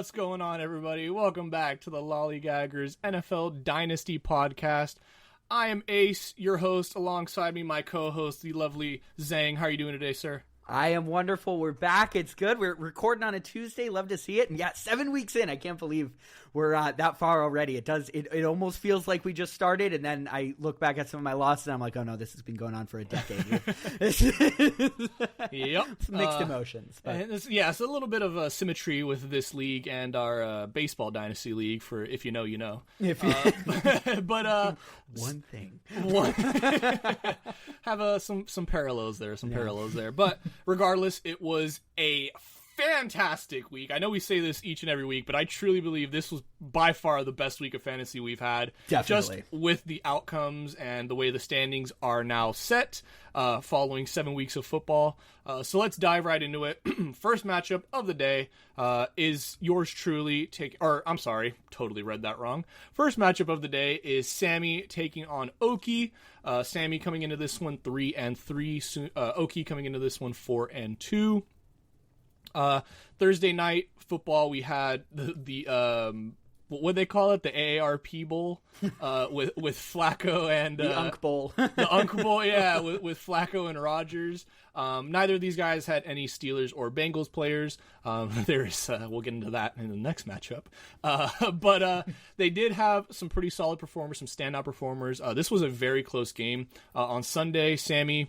What's going on, everybody? Welcome back to the Lollygaggers NFL Dynasty Podcast. I am Ace, your host. Alongside me, my co-host, the lovely Zang. How are you doing today, sir? I am wonderful. We're back. It's good. We're recording on a Tuesday. Love to see it. And yeah, 7 weeks in. I can't believe we're that far already. It almost feels like we just started. And then I look back at some of my losses and I'm like, oh no, this has been going on for a decade. Yep. Mixed emotions. But. It's a little bit of a symmetry with this league and our baseball dynasty league for if you know, you know. But one thing. Have some parallels there. Parallels there. But regardless, it was a fantastic week. I know we say this each and every week, but I truly believe this was by far the best week of fantasy we've had. Definitely. Just with the outcomes and the way the standings are now set following 7 weeks of football. So let's dive right into it. First matchup of the day is yours truly totally read that wrong. First matchup of the day is Sammy taking on Oki. Sammy coming into this one 3-3. Oki coming into this one 4-2. Thursday night football, we had the what they call it, the AARP Bowl, with Flacco and the Unk Bowl. The Unk Bowl, yeah, with Flacco and Rodgers. Neither of these guys had any Steelers or Bengals players. We'll get into that in the next matchup. But they did have some pretty solid performers, some standout performers. This was a very close game. On Sunday, Sammy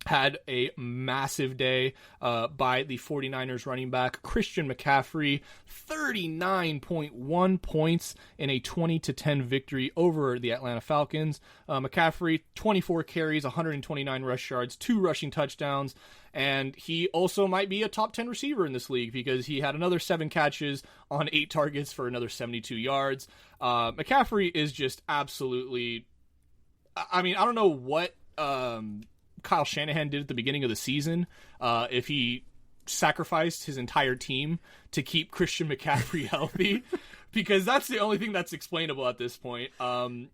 had a massive day by the 49ers running back Christian McCaffrey, 39.1 points in a 20-10 victory over the Atlanta Falcons. McCaffrey, 24 carries, 129 rush yards, 2 rushing touchdowns, and he also might be a top 10 receiver in this league because he had another 7 catches on 8 targets for another 72 yards. McCaffrey is just absolutely, I don't know what Kyle Shanahan did at the beginning of the season, if he sacrificed his entire team to keep Christian McCaffrey healthy, because that's the only thing that's explainable at this point.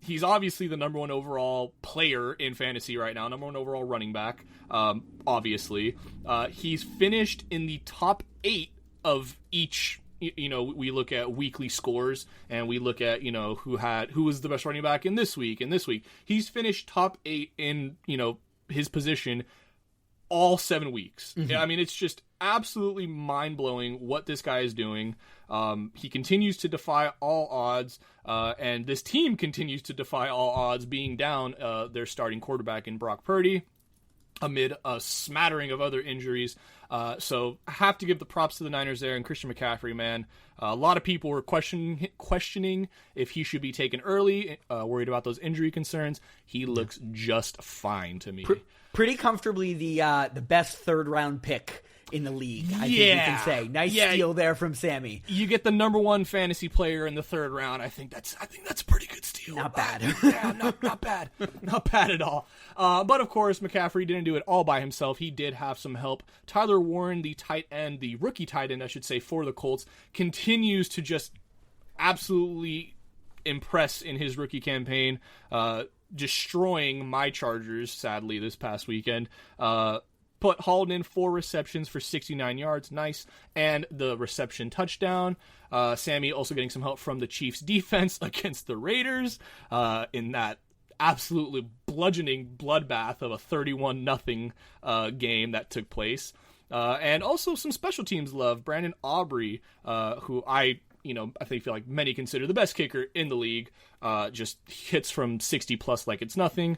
He's obviously the number 1 overall player in fantasy right now, number 1 overall running back, obviously. He's finished in the top 8 of each. We look at weekly scores and we look at, who was the best running back in this week. He's finished top 8 in, his position all 7 weeks. Mm-hmm. It's just absolutely mind-blowing what this guy is doing. He continues to defy all odds, and this team continues to defy all odds, being down their starting quarterback in Brock Purdy amid a smattering of other injuries. So I have to give the props to the Niners there, and Christian McCaffrey, man. A lot of people were questioning if he should be taken early, worried about those injury concerns. He looks just fine to me. Pretty comfortably the best third-round pick in the league, I think you can say. Nice steal there from Sammy. You get the number 1 fantasy player in the 3rd round. I think that's a pretty good steal. Not bad. Not bad. Not bad at all. But of course, McCaffrey didn't do it all by himself. He did have some help. Tyler Warren, the rookie tight end, I should say, for the Colts, continues to just absolutely impress in his rookie campaign, destroying my Chargers, sadly, this past weekend. Hauled in 4 receptions for 69 yards. Nice. And the reception touchdown. Sammy also getting some help from the Chiefs defense against the Raiders in that absolutely bludgeoning bloodbath of a 31-0 game that took place. And also some special teams love. Brandon Aubrey, who I feel like many consider the best kicker in the league, just hits from 60 plus like it's nothing,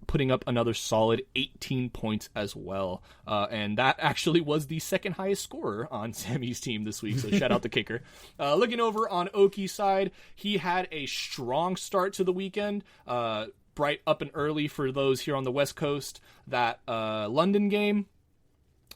putting up another solid 18 points as well. And that actually was the 2nd highest scorer on Sammy's team this week, so shout out the kicker. Looking over on Oki's side, he had a strong start to the weekend. Bright up and early for those here on the West Coast. That London game,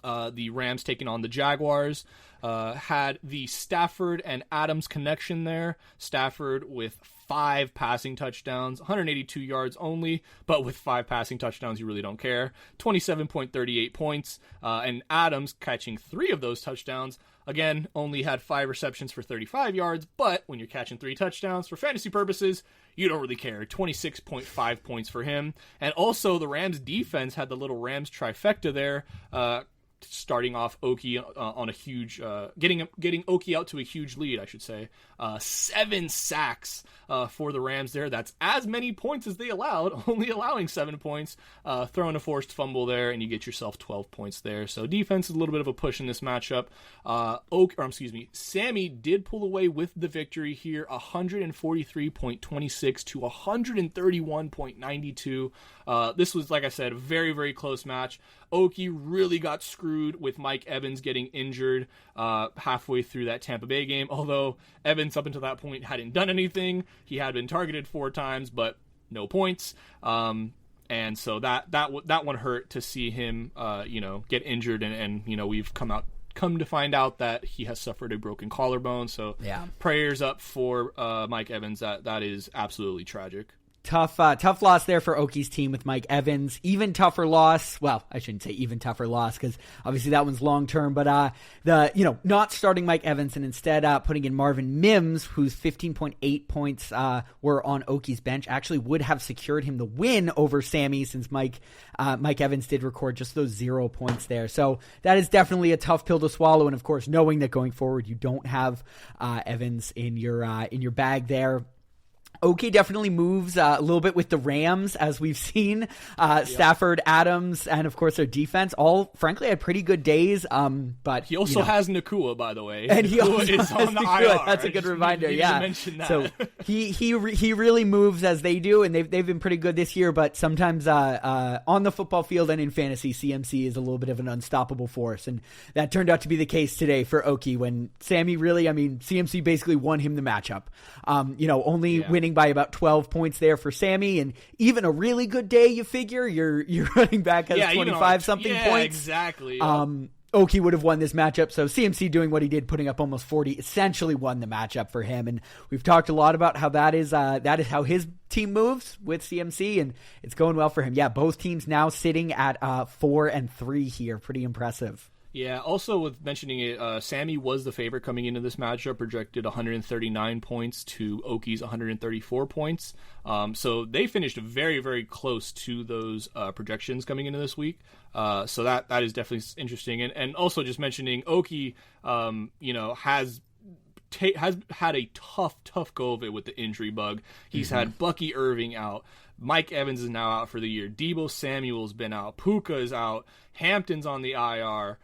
the Rams taking on the Jaguars, had the Stafford and Adams connection there. Stafford with 5 passing touchdowns, 182 yards only, but with 5 passing touchdowns, you really don't care. 27.38 points, and Adams catching 3 of those touchdowns. Again, only had 5 receptions for 35 yards, but when you're catching 3 touchdowns for fantasy purposes, you don't really care. 26.5 points for him. And also the Rams defense had the little Rams trifecta there. starting off Oki on a huge, getting Oki out to a huge lead, I should say. 7 sacks for the Rams there. That's as many points as they allowed, only allowing 7 points. Throwing a forced fumble there, and you get yourself 12 points there. So defense is a little bit of a push in this matchup. Sammy did pull away with the victory here, 143.26 to 131.92. This was, like I said, a very, very close match. Oki really got screwed with Mike Evans getting injured halfway through that Tampa Bay game, although Evans up until that point hadn't done anything. He had been targeted 4 times, but no points. And so that one hurt to see him, get injured, and we've come to find out that he has suffered a broken collarbone. So prayers up for Mike Evans. That is absolutely tragic. Tough loss there for Oki's team with Mike Evans. Even tougher loss. Well, I shouldn't say even tougher loss because obviously that one's long term. But not starting Mike Evans and instead putting in Marvin Mims, whose 15.8 points were on Oki's bench, actually would have secured him the win over Sammy, since Mike Evans did record just those 0 points there. So that is definitely a tough pill to swallow. And of course, knowing that going forward you don't have Evans in your bag there. Oki definitely moves a little bit with the Rams, as we've seen. Stafford, Adams, and of course their defense all, frankly, had pretty good days. But he also has Nakua, by the way. And he also is on the IR. That's a good reminder. To mention that. So he really moves as they do, and they've been pretty good this year. But sometimes on the football field and in fantasy, CMC is a little bit of an unstoppable force, and that turned out to be the case today for Oki when CMC basically won him the matchup. Winning by about 12 points there for Sammy, and even a really good day, you figure your running back has 25 something points. Exactly. Oki would have won this matchup, so CMC doing what he did, putting up almost 40, essentially won the matchup for him. And we've talked a lot about how that is how his team moves with CMC, and it's going well for him. Yeah, both teams now sitting at 4-3 here. Pretty impressive. Yeah, also with mentioning it, Sammy was the favorite coming into this matchup, projected 139 points to Oki's 134 points. So they finished very, very close to those projections coming into this week. So that is definitely interesting. And also just mentioning Oki, has had a tough go of it with the injury bug. He's had Bucky Irving out. Mike Evans is now out for the year. Deebo Samuel's been out. Puka is out. Hampton's on the IR.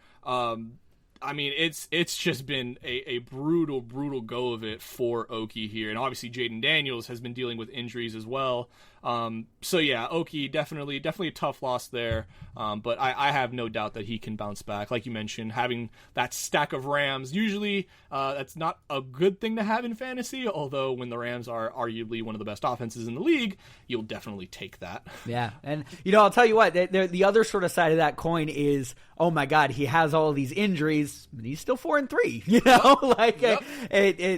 It's just been a brutal go of it for Oki here. And obviously Jaden Daniels has been dealing with injuries as well. Oki definitely a tough loss there. But I have no doubt that he can bounce back. Like you mentioned, having that stack of Rams, usually that's not a good thing to have in fantasy, although when the Rams are arguably one of the best offenses in the league, you'll definitely take that. Yeah, and I'll tell you what, the other sort of side of that coin is, oh my God, he has all of these injuries, but he's still 4-3.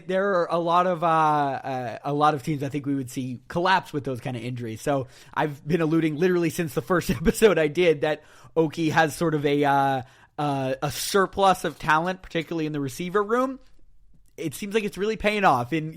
There are a lot of teams I think we would see collapse with those kind of injuries. So I've been alluding literally since the first episode I did that Oki has sort of a surplus of talent, particularly in the receiver room. It seems like it's really paying off in,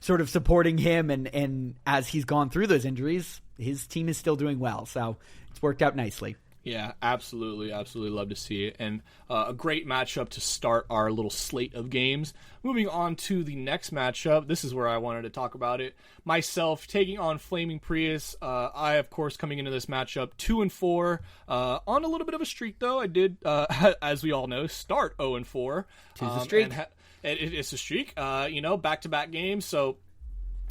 sort of supporting him, and as he's gone through those injuries, his team is still doing well. So it's worked out nicely. Yeah, absolutely love to see it. And a great matchup to start our little slate of games. Moving on to the next matchup. This is where I wanted to talk about it. Myself taking on Flaming Prius. I, of course, coming into this matchup 2-4. On a little bit of a streak, though. I did, as we all know, start 0-4. It's a streak. It's a streak. Back-to-back games. So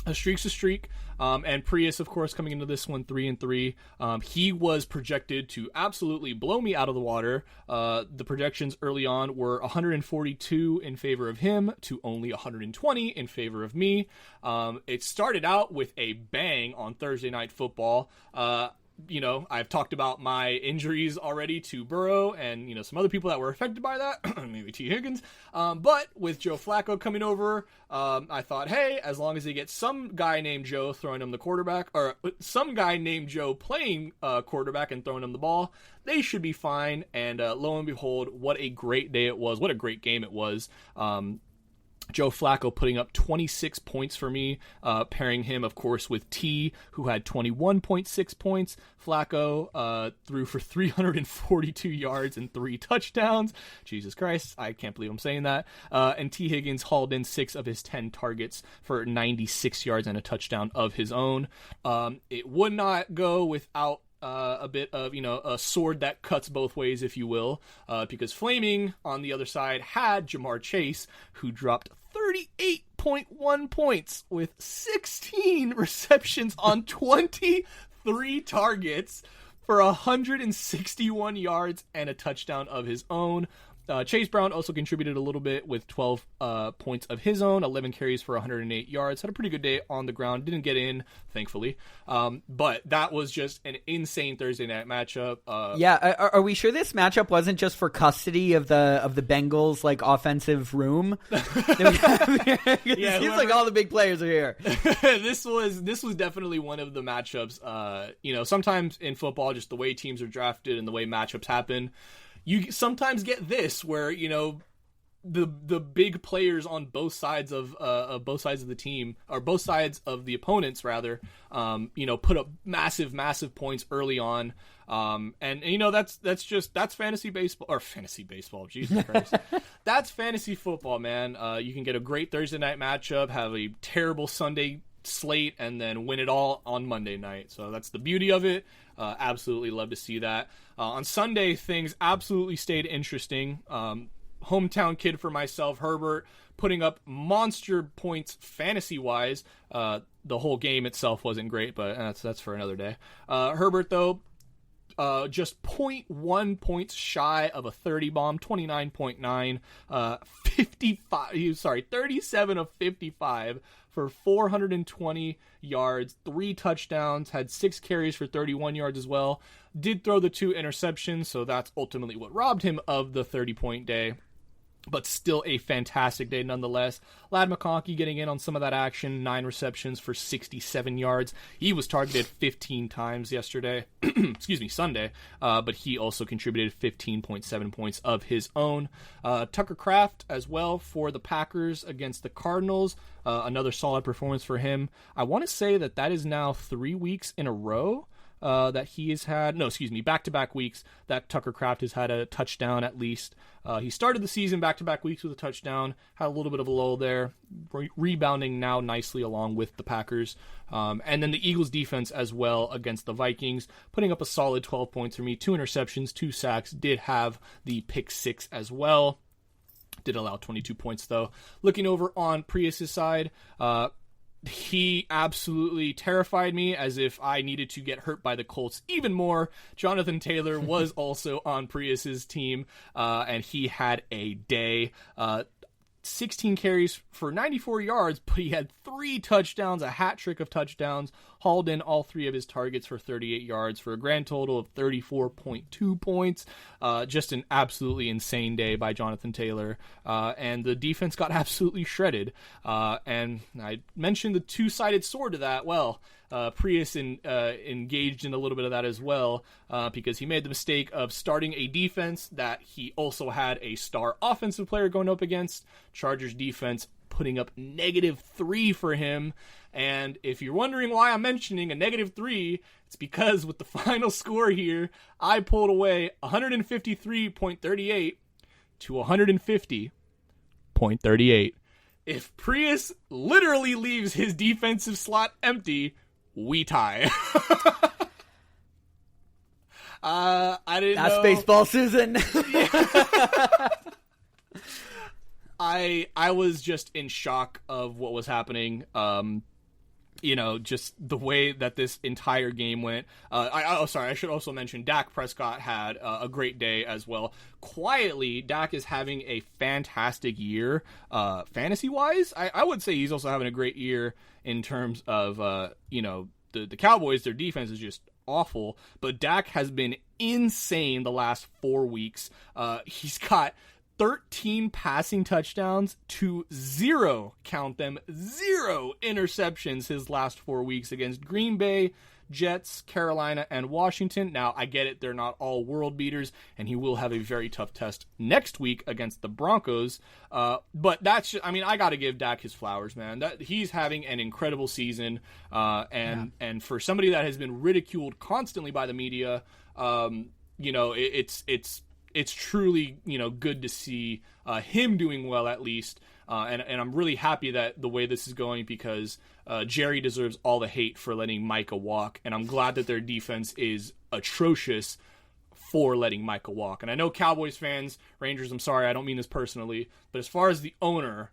a streak's a streak. And Prius, of course, coming into this one 3-3. He was projected to absolutely blow me out of the water. The projections early on were 142 in favor of him to only 120 in favor of me. It started out with a bang on Thursday Night Football. I've talked about my injuries already to Burrow and, some other people that were affected by that, maybe T. Higgins. But with Joe Flacco coming over, I thought, hey, as long as they get some guy named Joe throwing him the quarterback, or some guy named Joe playing quarterback and throwing him the ball, they should be fine. And lo and behold, what a great day it was. What a great game it was. Joe Flacco putting up 26 points for me, pairing him, of course, with T, who had 21.6 points. Flacco threw for 342 yards and 3 touchdowns. Jesus Christ, I can't believe I'm saying that. And T. Higgins hauled in 6 of his 10 targets for 96 yards and a touchdown of his own. It would not go without a bit of, a sword that cuts both ways, if you will, because Flaming on the other side had Jamar Chase, who dropped 38.1 points with 16 receptions on 23 targets for 161 yards and a touchdown of his own. Chase Brown also contributed a little bit with 12 points of his own, 11 carries for 108 yards. Had a pretty good day on the ground. Didn't get in, thankfully. But that was just an insane Thursday night matchup. Are we sure this matchup wasn't just for custody of the Bengals offensive room? It seems like all the big players are here. This was definitely one of the matchups. Sometimes in football, just the way teams are drafted and the way matchups happen, you sometimes get this where, the big players on both sides of the team, or both sides of the opponents rather, put up massive points early on. That's fantasy baseball, Jesus Christ. That's fantasy football, man. You can get a great Thursday night matchup, have a terrible Sunday slate, and then win it all on Monday night. So that's the beauty of it. Absolutely love to see that. On Sunday, things absolutely stayed interesting. Hometown kid for myself, Herbert, putting up monster points fantasy-wise. The whole game itself wasn't great, but that's for another day. Herbert, though, just 0.1 points shy of a 30 bomb, 29.9, 37 of 55 for 420 yards, 3 touchdowns, had 6 carries for 31 yards as well. Did throw the 2 interceptions, so that's ultimately what robbed him of the 30-point day. But still a fantastic day nonetheless. Ladd McConkey getting in on some of that action, 9 receptions for 67 yards. He was targeted 15 times Sunday, but he also contributed 15.7 points of his own. Tucker Kraft as well for the Packers against the Cardinals. Another solid performance for him. I want to say that is now 3 weeks in a row that he has had, back-to-back weeks that Tucker Kraft has had a touchdown at least. He started the season back-to-back weeks with a touchdown, had a little bit of a lull there, rebounding now nicely along with the Packers. And then the Eagles defense as well against the Vikings, putting up a solid 12 points for me, 2 interceptions, 2 sacks, did have the pick 6 as well. Did allow 22 points though. Looking over on Prius's side, he absolutely terrified me, as if I needed to get hurt by the Colts even more. Jonathan Taylor was also on Prius's team, and he had a day. 16 carries for 94 yards, but he had 3 touchdowns, a hat trick of touchdowns, hauled in all 3 of his targets for 38 yards for a grand total of 34.2 points. Just an absolutely insane day by Jonathan Taylor. And the defense got absolutely shredded. And I mentioned the two-sided sword to that. Well, Prius engaged in a little bit of that as well, because he made the mistake of starting a defense that he also had a star offensive player going up against. Chargers defense putting up -3 for him. And if you're wondering why I'm mentioning a -3, it's because with the final score here, I pulled away 153.38 to 150.38. If Prius literally leaves his defensive slot empty, we tie. I didn't know. That's baseball, Susan. I was just in shock of what was happening. Just the way that this entire game went. I should also mention Dak Prescott had a great day as well. Quietly, Dak is having a fantastic year, fantasy-wise. I would say he's also having a great year in terms of, the Cowboys, their defense is just awful, but Dak has been insane the last 4 weeks. He's got 13 passing touchdowns to 0, count them, 0 interceptions his last 4 weeks against Green Bay, Jets, Carolina, and Washington. Now, I get it. They're not all world beaters, and he will have a very tough test next week against the Broncos. But I got to give Dak his flowers, man. He's having an incredible season. And for somebody that has been ridiculed constantly by the media, it's truly, good to see him doing well at least. And I'm really happy that the way this is going, because Jerry deserves all the hate for letting Micah walk. And I'm glad that their defense is atrocious for letting Micah walk. And I know Cowboys fans, Rangers, I'm sorry, I don't mean this personally, but as far as the owner,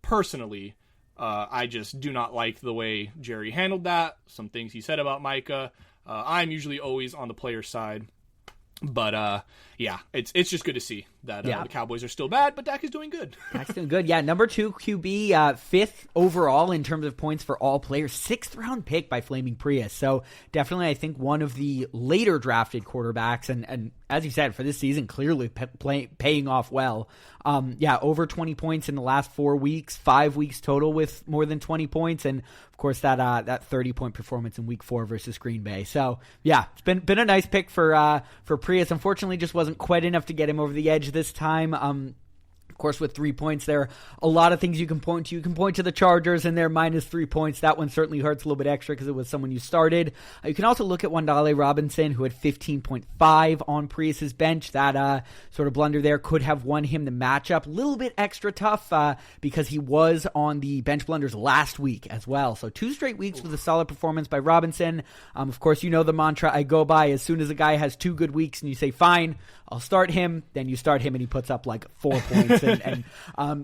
personally, I just do not like the way Jerry handled that. Some things he said about Micah. I'm usually always on the player's side. But, it's just good to see that the Cowboys are still bad, but Dak is doing good. Dak's doing good. Yeah, number 2 QB, fifth overall in terms of points for all players. 6th round pick by Flaming Prius. So definitely, I think, one of the later drafted quarterbacks. And as you said, for this season, clearly paying off well. Over 20 points in the last 4 weeks, 5 weeks total with more than 20 points. And, of course, that 30-point performance in week 4 versus Green Bay. So, yeah, it's been a nice pick for Prius. Unfortunately, just wasn't quite enough to get him over the edge this time. Of course, with 3 points, there are a lot of things you can point to. You can point to the Chargers and their minus 3 points. That one certainly hurts a little bit extra because it was someone you started. You can also look at Wandale Robinson, who had 15.5 on Prius's bench. That sort of blunder there could have won him the matchup. A little bit extra tough because he was on the bench blunders last week as well. So 2 straight weeks with a solid performance by Robinson. Of course, you know the mantra I go by. As soon as a guy has 2 good weeks and you say, fine, I'll start him, then you start him and he puts up like 4 points. So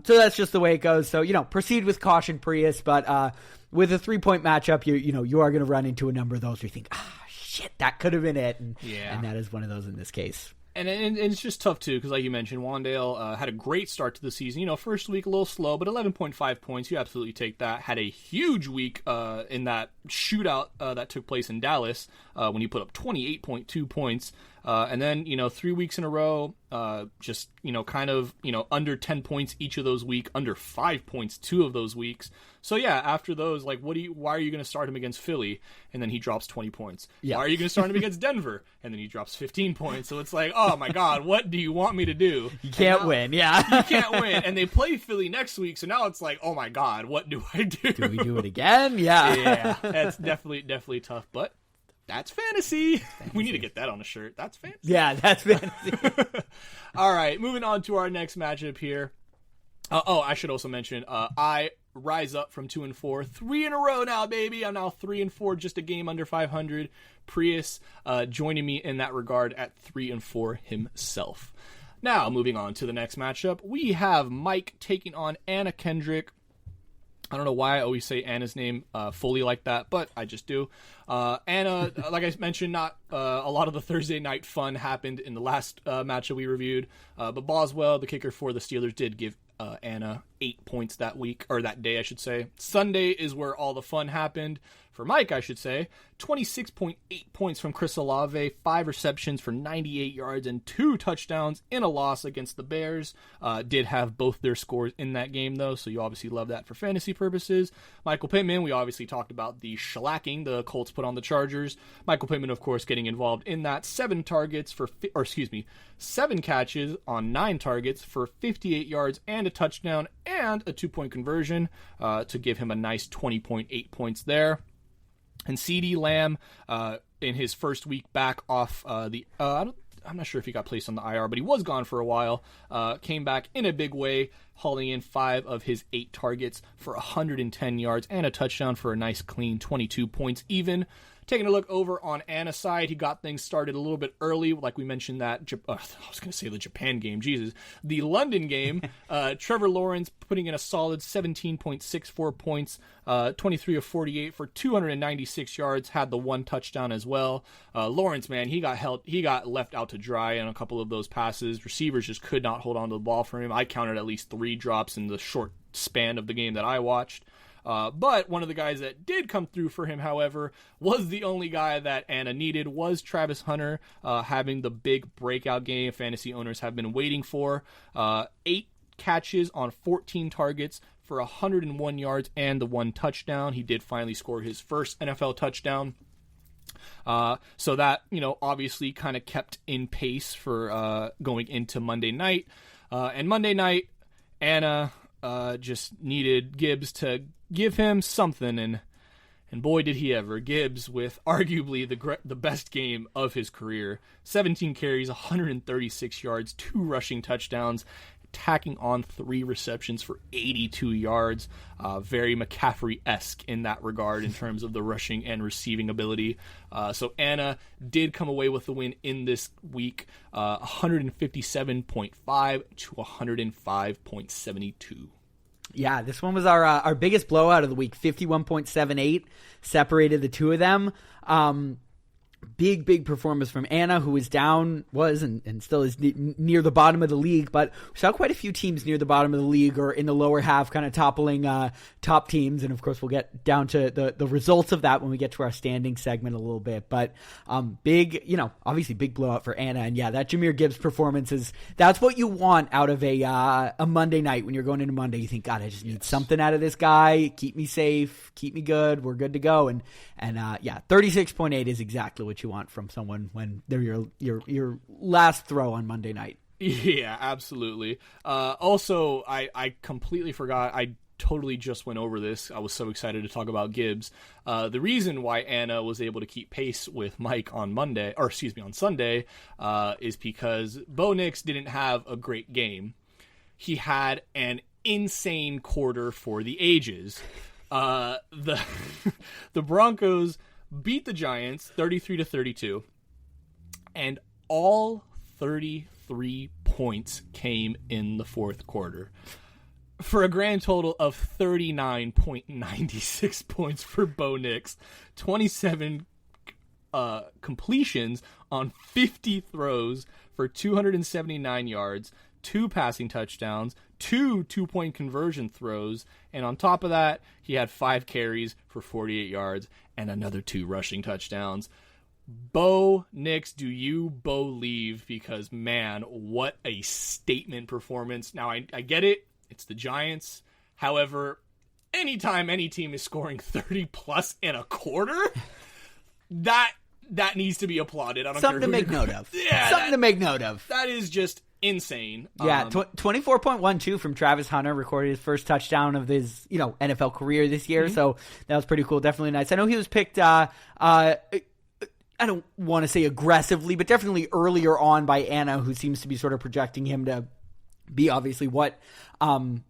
that's just the way it goes. So, proceed with caution, Prius, but with a 3-point matchup, you are going to run into a number of those where you think, shit, that could have been it. And that is one of those in this case. And it's just tough, too, because like you mentioned, Wandale had a great start to the season. First week a little slow, but 11.5 points, you absolutely take that. Had a huge week in that shootout that took place in Dallas when he put up 28.2 points. And then, 3 weeks in a row, under 10 points each of those weeks, under 5 points 2 of those weeks. So, yeah, after those, why are you going to start him against Philly? And then he drops 20 points. Yeah. Why are you going to start him against Denver? And then he drops 15 points. So it's like, oh, my God, what do you want me to do? You can't win, yeah. You can't win. And they play Philly next week. So now it's like, oh, my God, what do I do? Do we do it again? Yeah. Yeah, that's definitely tough. But that's fantasy. We need to get that on a shirt. That's fantasy. Yeah, that's fantasy. All right, moving on to our next matchup here. I should also mention, I rise up from 2-4, 3 in a row now, baby. I'm now 3-4, just a game under 500. Prius joining me in that regard at 3-4 himself. Now, moving on to the next matchup, we have Mike taking on Anna Kendrick. I don't know why I always say Anna's name fully like that, but I just do. Anna, like I mentioned, not a lot of the Thursday night fun happened in the last matchup we reviewed. But Boswell, the kicker for the Steelers, did give Anna 8 points that week, or that day, I should say. Sunday is where all the fun happened. For Mike, I should say, 26.8 points from Chris Olave, 5 receptions for 98 yards and 2 touchdowns in a loss against the Bears. Did have both their scores in that game, though, so you obviously love that for fantasy purposes. Michael Pittman, we obviously talked about the shellacking the Colts put on the Chargers. Michael Pittman, of course, getting involved in that. 7 catches on 9 targets for 58 yards and a touchdown and a 2-point conversion to give him a nice 20.8 points there. And CeeDee Lamb, in his first week back off I'm not sure if he got placed on the IR, but he was gone for a while, came back in a big way, hauling in 5 of his 8 targets for 110 yards and a touchdown for a nice clean 22 points even. Taking a look over on Anna's side, he got things started a little bit early, like we mentioned that, I was going to say the Japan game, Jesus. The London game, Trevor Lawrence putting in a solid 17.64 points, 23 of 48 for 296 yards, had the 1 touchdown as well. Lawrence, man, he got left out to dry on a couple of those passes. Receivers just could not hold on to the ball for him. I counted at least 3 drops in the short span of the game that I watched. But one of the guys that did come through for him, however, was the only guy that Anna needed, was Travis Hunter, having the big breakout game fantasy owners have been waiting for. 8 catches on 14 targets for 101 yards and the 1 touchdown. He did finally score his first NFL touchdown. So that, obviously kind of kept in pace for going into Monday night. And Monday night, Anna just needed Gibbs to give him something, and boy did he ever. Gibbs with arguably the best game of his career. 17 carries, 136 yards, 2 rushing touchdowns, tacking on 3 receptions for 82 yards. Very McCaffrey-esque in that regard in terms of the rushing and receiving ability. So Anna did come away with the win in this week, 157.5 to 105.72. Yeah, this one was our biggest blowout of the week. 51.78 separated the two of them. Big performance from Anna, who was and still is near the bottom of the league, but we saw quite a few teams near the bottom of the league or in the lower half kind of toppling top teams, and of course we'll get down to the results of that when we get to our standing segment a little bit, but obviously big blowout for Anna, and yeah, that Jahmyr Gibbs performance that's what you want out of a Monday night. When you're going into Monday, you think, God, I just need something out of this guy, keep me safe, keep me good, we're good to go, and 36.8 is exactly what you want from someone when they're your last throw on Monday night. Yeah, absolutely. Also, I completely forgot. I totally just went over this. I was so excited to talk about Gibbs. The reason why Anna was able to keep pace with Mike on Sunday, is because Bo Nix didn't have a great game. He had an insane quarter for the ages. The Broncos beat the Giants 33-32, and all 33 points came in the fourth quarter for a grand total of 39.96 points for Bo Nix, 27 completions on 50 throws for 279 yards, 2 passing touchdowns, 2 two-point conversion throws, and on top of that, he had 5 carries for 48 yards and another 2 rushing touchdowns. Bo Nix, do you believe? Because, man, what a statement performance. Now, I get it. It's the Giants. However, anytime any team is scoring 30-plus in a quarter, that needs to be applauded. I don't Something care to make note of. Yeah, Something to make note of. That is just insane. Yeah, 24.12 from Travis Hunter, recorded his first touchdown of his NFL career this year. Mm-hmm. So that was pretty cool. Definitely nice. I know he was picked. I don't want to say aggressively, but definitely earlier on by Anna, who seems to be sort of projecting him to be obviously what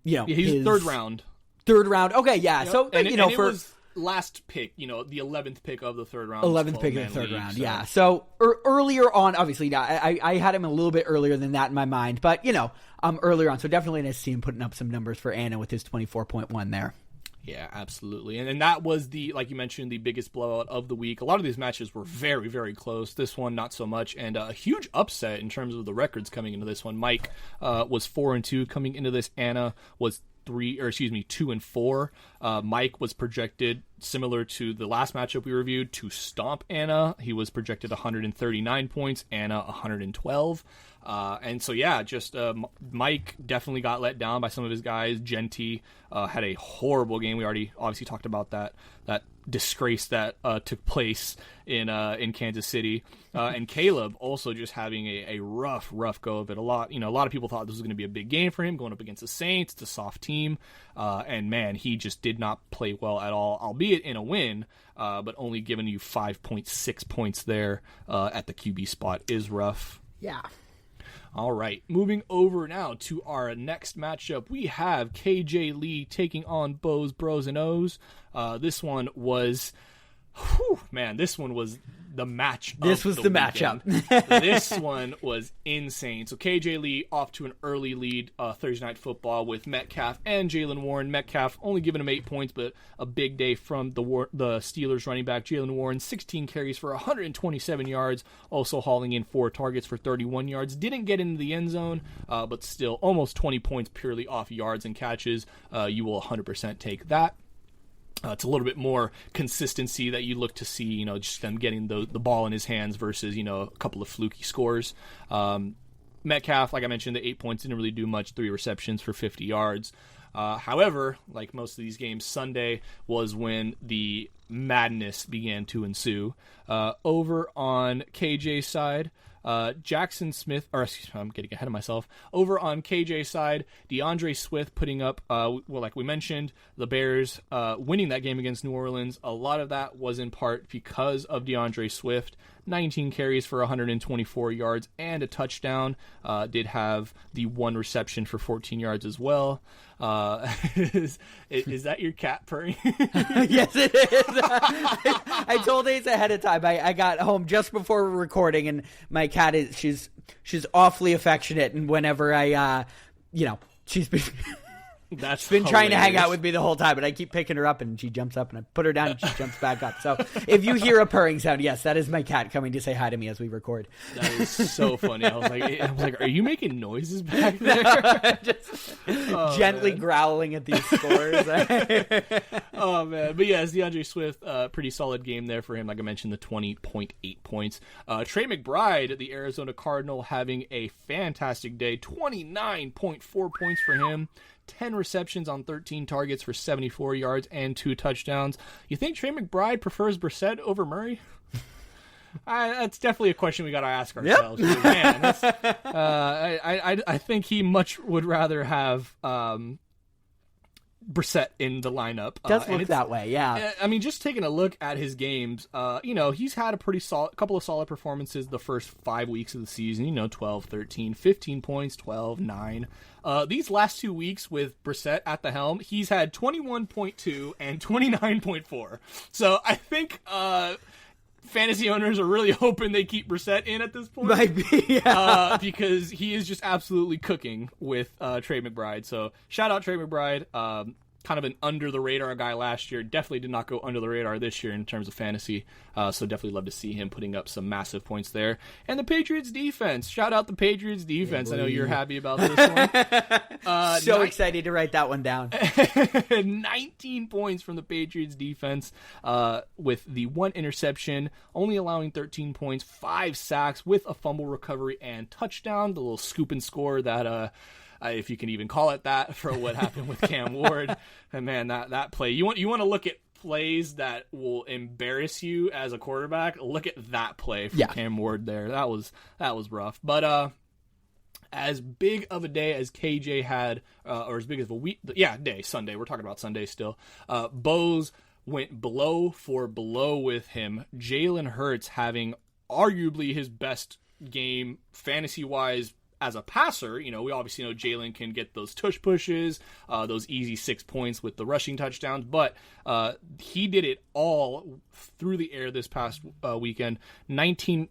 he's third round. Okay, yeah. Yep. So it was last pick, the 11th pick of the third round. 11th pick of the third round, yeah. So earlier on, obviously, I had him a little bit earlier than that in my mind, but, earlier on. So definitely nice to see him putting up some numbers for Anna with his 24.1 there. Yeah, absolutely. And that was like you mentioned, the biggest blowout of the week. A lot of these matches were very, very close. This one, not so much. And a huge upset in terms of the records coming into this one. Mike was 4-2 coming into this. Anna was 2-4. Mike was projected, similar to the last matchup we reviewed, to stomp Anna. He was projected 139 points, Anna 112. And so, yeah, just Mike definitely got let down by some of his guys. Genty had a horrible game. We already obviously talked about that disgrace that took place in Kansas City. And Caleb also just having a rough go of it. A lot of people thought this was going to be a big game for him going up against the Saints. It's a soft team. And man, he just did not play well at all, albeit in a win, but only giving you 5.6 points there at the QB spot is rough. Yeah. All right, moving over now to our next matchup. We have KJ Lee taking on Bo's Bros and O's. This one was, this one was the match. This was the matchup. This one was insane. So KJ Lee off to an early lead Thursday Night Football with Metcalf and Jaylen Warren. Metcalf only giving him 8 points, but a big day from the Steelers running back Jaylen Warren. 16 carries for 127 yards, also hauling in 4 targets for 31 yards. Didn't get into the end zone, but still almost 20 points purely off yards and catches. You will 100% take that. It's a little bit more consistency that you look to see, just them getting the ball in his hands versus, a couple of fluky scores. Metcalf, like I mentioned, the 8 points didn't really do much, 3 receptions for 50 yards. However, like most of these games, Sunday was when the madness began to ensue. Over on KJ's side, Jackson Smith, or excuse me, I'm getting ahead of myself. Over on KJ's side, DeAndre Swift putting up, like we mentioned, the Bears winning that game against New Orleans. A lot of that was in part because of DeAndre Swift. 19 carries for 124 yards and a touchdown. Did have the one reception for 14 yards as well. Is that your cat purring? Yes, it is. I told Ace ahead of time. I got home just before we're recording, and my cat she's awfully affectionate, and whenever she's been That's been trying to hang out with me the whole time, but I keep picking her up, and she jumps up, and I put her down, and she jumps back up. So if you hear a purring sound, yes, that is my cat coming to say hi to me as we record. That is so funny. I was like, are you making noises back there? Just gently growling at these scores. Oh, man. But yes, DeAndre Swift, pretty solid game there for him. Like I mentioned, the 20.8 points. Trey McBride, the Arizona Cardinal, having a fantastic day. 29.4 points for him. 10 receptions on 13 targets for 74 yards and 2 touchdowns. You think Trey McBride prefers Brissett over Murray? That's definitely a question we got to ask ourselves. Yep. Man, I think he much would rather have Brissett in the lineup. Does look that way, yeah. I mean, just taking a look at his games, he's had a couple of solid performances the first 5 weeks of the season. 12, 13, 15 points, 12, 9. These last 2 weeks with Brissett at the helm, he's had 21.2 and 29.4. So I think fantasy owners are really hoping they keep Brissett in at this point. Might be, yeah. Because he is just absolutely cooking with Trey McBride. So shout out Trey McBride. Kind of an under-the-radar guy last year. Definitely did not go under the radar this year in terms of fantasy. So definitely love to see him putting up some massive points there. And the Patriots defense. Shout out the Patriots defense. I know you're happy about this one. So excited to write that one down. 19 points from the Patriots defense with the 1 interception, only allowing 13 points, 5 sacks with a fumble recovery and touchdown. The little scoop and score that... if you can even call it that, for what happened with Cam Ward. And man, that play, you want to look at plays that will embarrass you as a quarterback. Look at that play from Cam Ward there. That was rough. But as big of a day as KJ had, or as big as a week, Sunday. We're talking about Sunday still. Bose went blow for blow with him. Jalen Hurts having arguably his best game fantasy-wise as a passer. We obviously know Jalen can get those tush pushes, those easy 6 points with the rushing touchdowns, but he did it all through the air this past weekend. 19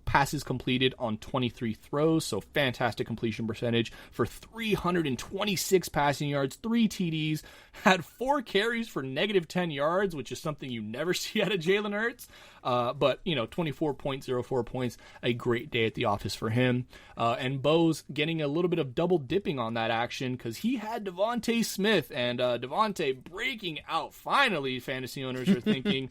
passes completed on 23 throws, so fantastic completion percentage for 326 passing yards, 3 TDs, had 4 carries for negative 10 yards, which is something you never see out of Jalen Hurts. But 24.04 points, a great day at the office for him. And Bose getting a little bit of double dipping on that action because he had Devontae Smith, and Devontae breaking out. Finally, fantasy owners are thinking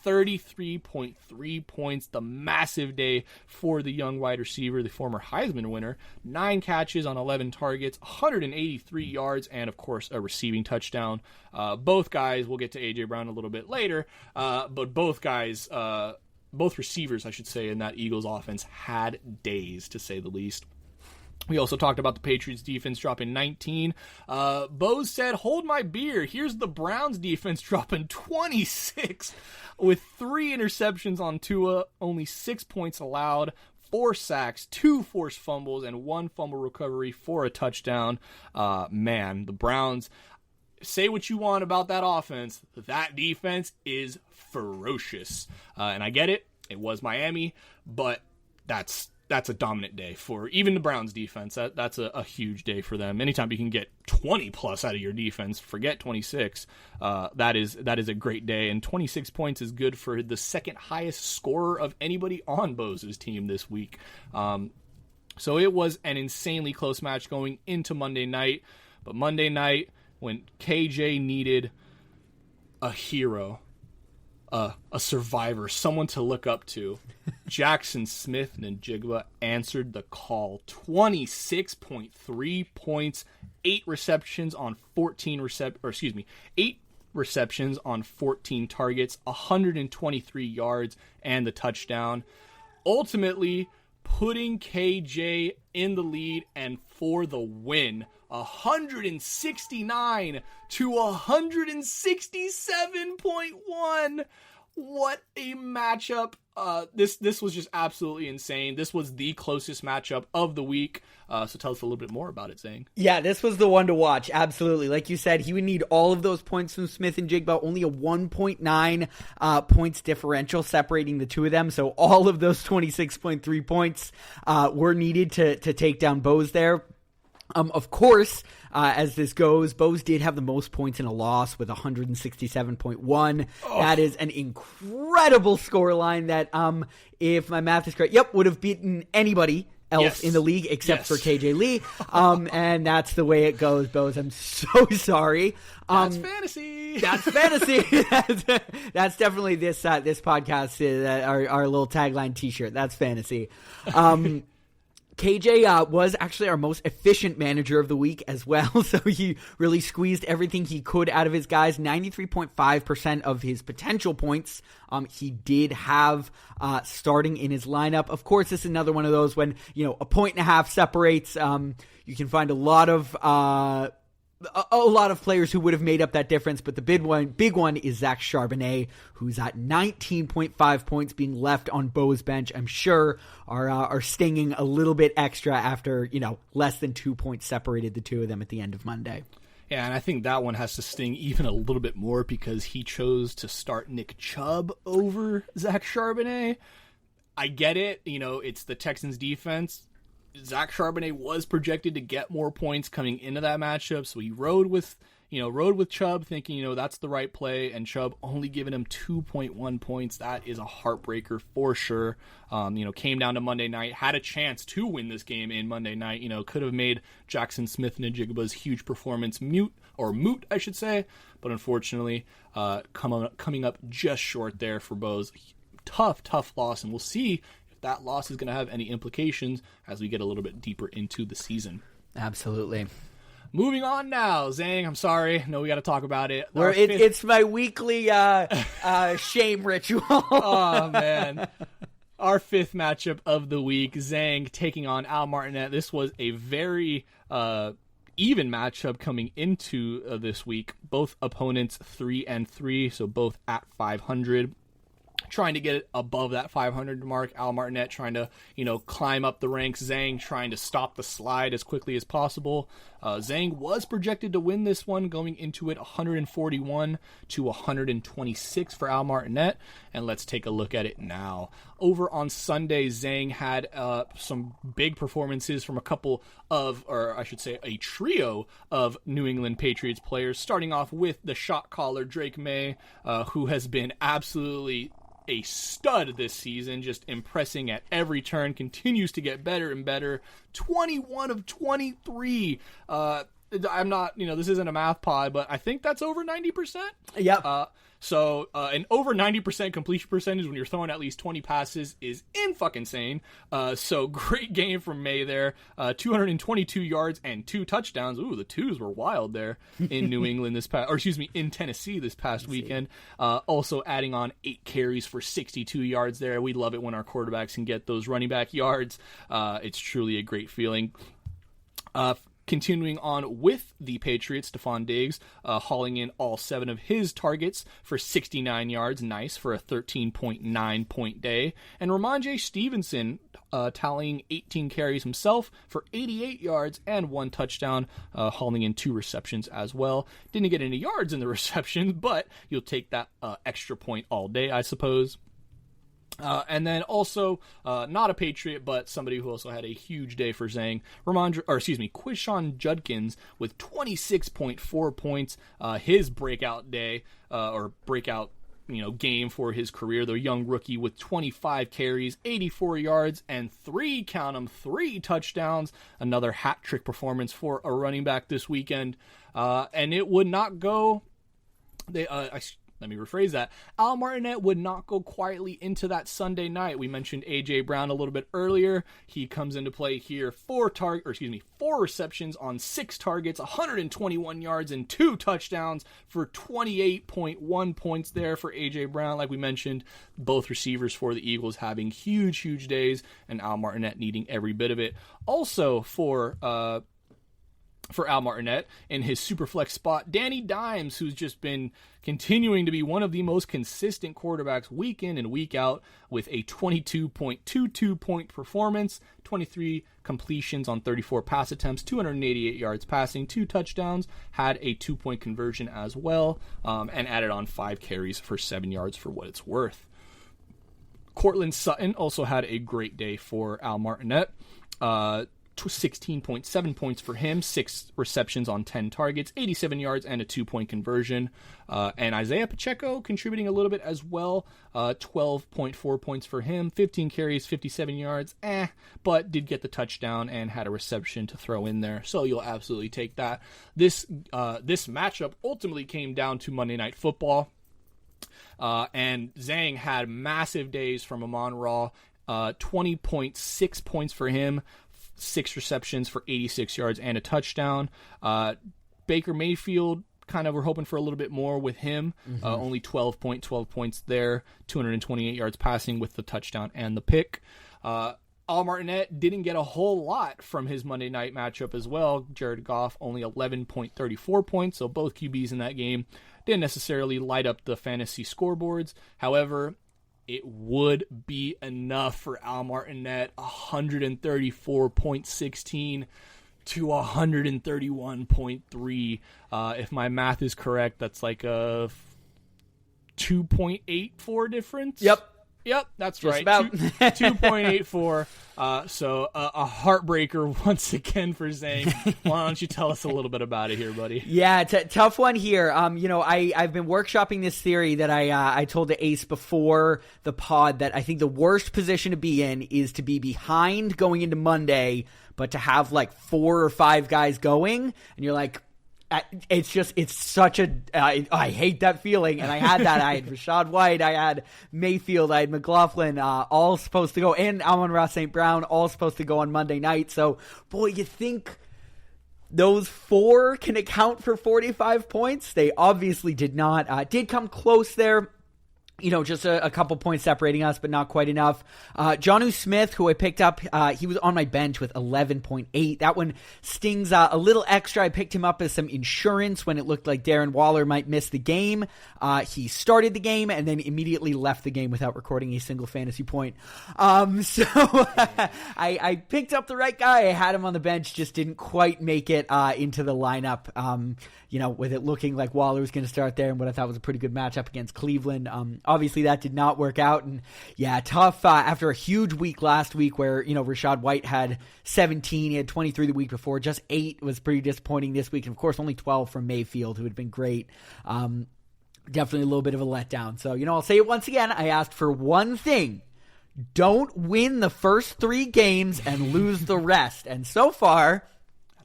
33.3 points, the massive day for the young wide receiver, the former Heisman winner. 9 catches on 11 targets, 183 yards, and of course a receiving touchdown. Both guys, we'll get to A.J. Brown a little bit later, but both receivers, I should say, in that Eagles offense had days, to say the least. We also talked about the Patriots defense dropping 19. Bose said, hold my beer. Here's the Browns defense dropping 26 with 3 interceptions on Tua, only 6 points allowed, 4 sacks, 2 forced fumbles, and 1 fumble recovery for a touchdown. Man, the Browns, say what you want about that offense. That defense is ferocious. And I get it. It was Miami, but that's a dominant day for even the Browns defense. That's a huge day for them. Anytime you can get 20 plus out of your defense, forget 26. That is a great day. And 26 points is good for the second highest scorer of anybody on Bose's team this week. So it was an insanely close match going into Monday night. But Monday night, when KJ needed a hero, a survivor, someone to look up to, Jackson Smith Njigba answered the call. 26.3 points, 8 receptions on 8 receptions on 14 targets, 123 yards, and the touchdown. Ultimately, putting KJ in the lead and for the win. 169 to 167.1. What a matchup. This was just absolutely insane. This was the closest matchup of the week. So tell us a little bit more about it, Zang. Yeah, this was the one to watch. Absolutely. Like you said, he would need all of those points from Smith and Jigba. Only a 1.9 points differential separating the two of them. So all of those 26.3 points were needed to take down Bose there. Of course, as this goes, Bose did have the most points in a loss with 167.1. Oh. That is an incredible scoreline that, if my math is correct, would have beaten anybody else in the league except for KJ Lee. And that's the way it goes, Bose. I'm so sorry. That's fantasy. That's fantasy. That's definitely this podcast, our little tagline t-shirt. That's fantasy. KJ was actually our most efficient manager of the week as well, so he really squeezed everything he could out of his guys. 93.5% of his potential points he did have starting in his lineup. Of course, this is another one of those when, a point and a half separates. You can find a lot of players who would have made up that difference, but the big one is Zach Charbonnet, who's at 19.5 points being left on Bo's bench. I'm sure are stinging a little bit extra after, less than 2 points separated the two of them at the end of Monday. Yeah, and I think that one has to sting even a little bit more because he chose to start Nick Chubb over Zach Charbonnet. I get it. It's the Texans defense. Zach Charbonnet was projected to get more points coming into that matchup, so he rode with Chubb, thinking that's the right play, and Chubb only giving him 2.1 points. That is a heartbreaker for sure. Came down to Monday night, had a chance to win this game in Monday night. Could have made Jackson Smith-Njigba's huge performance moot, I should say, but unfortunately, coming up just short there for Bo's. Tough loss, and we'll see that loss is going to have any implications as we get a little bit deeper into the season. Absolutely. Moving on now, Zang. I'm sorry. No, we got to talk about it. It's my weekly shame ritual. Oh, man. Our fifth matchup of the week, Zang taking on Al Martinet. This was a very even matchup coming into this week. Both opponents 3-3, so both at 500. Trying to get it above that 500 mark. Al Martinet trying to, climb up the ranks. Zang trying to stop the slide as quickly as possible. Zang was projected to win this one, going into it 141 to 126 for Al Martinet. And let's take a look at it now. Over on Sunday, Zang had some big performances from a trio of New England Patriots players, starting off with the shot caller Drake May, who has been absolutely a stud this season, just impressing at every turn, continues to get better and better. 21 of 23. I'm not, this isn't a math pod, but I think that's over 90%. Yeah. So an over 90% completion percentage when you're throwing at least 20 passes is in-fucking-sane. So great game from May there. 222 yards and 2 touchdowns. Ooh, the twos were wild there in New England in Tennessee this past weekend. Also adding on 8 carries for 62 yards there. We love it when our quarterbacks can get those running back yards. It's truly a great feeling. Continuing on with the Patriots, Stephon Diggs hauling in all 7 of his targets for 69 yards. Nice for a 13.9 point day. And Ramondre Stevenson tallying 18 carries himself for 88 yards and 1 touchdown, hauling in 2 receptions as well. Didn't get any yards in the receptions, but you'll take that extra point all day, I suppose. And then also, not a Patriot, but somebody who also had a huge day for Zang, Quishon Judkins with 26.4 points, his breakout day, game for his career. The young rookie with 25 carries, 84 yards, and 3 touchdowns. Another hat trick performance for a running back this weekend. And it would not go. let me rephrase that. Al Martinet would not go quietly into that Sunday night. We mentioned A.J. Brown a little bit earlier. He comes into play here, 4 receptions on 6 targets, 121 yards and 2 touchdowns for 28.1 points there for A.J. Brown. Like we mentioned, both receivers for the Eagles having huge days, and Al Martinet needing every bit of it. Also for Al Martinet in his superflex spot, Danny Dimes, who's just been continuing to be one of the most consistent quarterbacks week in and week out with a 22.22 point performance, 23 completions on 34 pass attempts, 288 yards passing, 2 touchdowns, had a 2-point conversion as well, and added on 5 carries for 7 yards for what it's worth. Cortland Sutton also had a great day for Al Martinet. 16.7 points for him, 6 receptions on 10 targets, 87 yards, and a 2-point conversion. And Isaiah Pacheco contributing a little bit as well, 12.4 points for him, 15 carries, 57 yards, but did get the touchdown and had a reception to throw in there. So you'll absolutely take that. This matchup ultimately came down to Monday Night Football. And Zang had massive days from Amon-Ra, 20.6 points for him, 6 receptions for 86 yards and a touchdown. Baker Mayfield, kind of we're hoping for a little bit more with him. Only 12 points there, 228 yards passing with the touchdown and the pick. Al Martinet didn't get a whole lot from his Monday night matchup as well. Jared Goff only 11.34 points, so both QBs in that game didn't necessarily light up the fantasy scoreboards. However, it would be enough for Al Martinet, 134.16 to 131.3. If my math is correct, that's like a 2.84 difference. Yep, that's just right. About 2.84. So a heartbreaker once again for Zang. Why don't you tell us a little bit about it here, buddy? Yeah, tough one here. I've been workshopping this theory that I told to Ace before the pod that I think the worst position to be in is to be behind going into Monday, but to have like 4 or 5 guys going, and you're like, it's such a, I hate that feeling. And I had that. I had Rashad White, I had Mayfield, I had McLaughlin, all supposed to go, and Amon-Ra St. Brown, all supposed to go on Monday night. So, boy, you think those 4 can account for 45 points? They obviously did not. Did come close there. Just a couple points separating us, but not quite enough. Jonnu Smith, who I picked up, he was on my bench with 11.8. That one stings a little extra. I picked him up as some insurance when it looked like Darren Waller might miss the game. He started the game and then immediately left the game without recording a single fantasy point. So I picked up the right guy. I had him on the bench, just didn't quite make it into the lineup. With it looking like Waller was going to start there and what I thought was a pretty good matchup against Cleveland. Obviously, that did not work out. And, yeah, tough after a huge week last week where, Rashad White had 17. He had 23 the week before. Just 8 was pretty disappointing this week. And, of course, only 12 from Mayfield, who had been great. Definitely a little bit of a letdown. So, I'll say it once again. I asked for one thing. Don't win the first 3 games and lose the rest. And so far,